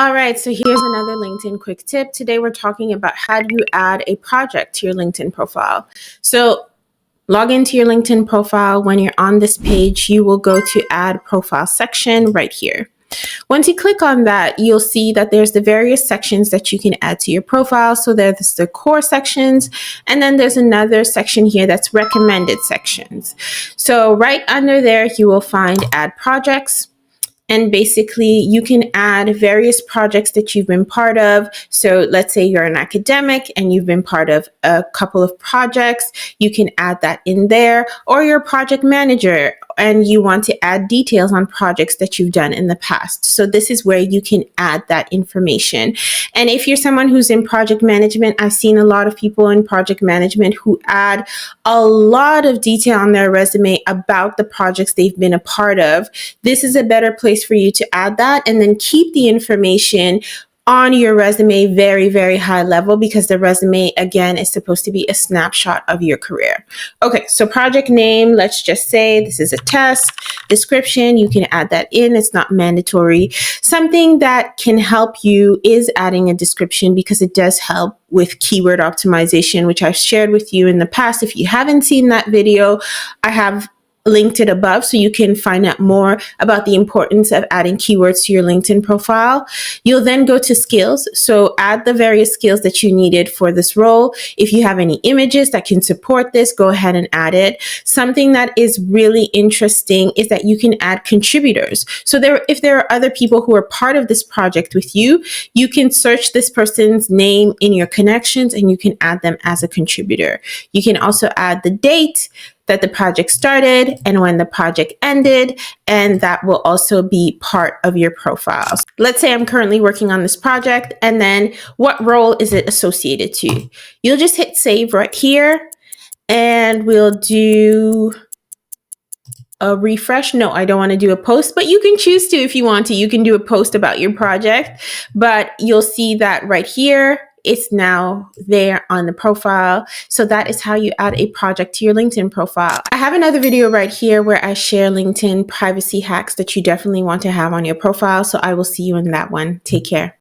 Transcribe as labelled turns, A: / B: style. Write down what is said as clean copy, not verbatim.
A: All right, so here's another LinkedIn quick tip. Today we're talking about how do you add a project to your LinkedIn profile. So log into your LinkedIn profile. When you're on this page, you will go to add profile section right here. Once you click on that, you'll see that there's the various sections that you can add to your profile. So there's the core sections, and then there's another section here that's recommended sections. So right under there, you will find add projects. And basically, you can add various projects that you've been part of. So let's say you're an academic and you've been part of a couple of projects. You can add that in there, or you're a project manager and you want to add details on projects that you've done in the past. So this is where you can add that information. And if you're someone who's in project management, I've seen a lot of people in project management who add a lot of detail on their resume about the projects they've been a part of. This is a better place for you to add that, and then keep the information on your resume very, very high level, because the resume, again, is supposed to be a snapshot of your career. Okay, so project name, let's just say this is a test. Description, you can add that in. It's not mandatory. Something that can help you is adding a description, because it does help with keyword optimization, which I've shared with you in the past. If you haven't seen that video, I have linked it above so you can find out more about the importance of adding keywords to your LinkedIn profile. You'll then go to skills. So add the various skills that you needed for this role. If you have any images that can support this, go ahead and add it. Something that is really interesting is that you can add contributors. So if there are other people who are part of this project with you, you can search this person's name in your connections and you can add them as a contributor. You can also add the date that the project started and when the project ended, and that will also be part of your profile. Let's say I'm currently working on this project, and then what role is it associated to? You'll just hit save right here, and we'll do a refresh. No, I don't want to do a post, but you can choose to if you want to. You can do a post about your project, but you'll see that right here, it's now there on the profile. So that is how you add a project to your LinkedIn profile. I have another video right here where I share LinkedIn privacy hacks that you definitely want to have on your profile. So I will see you in that one. Take care.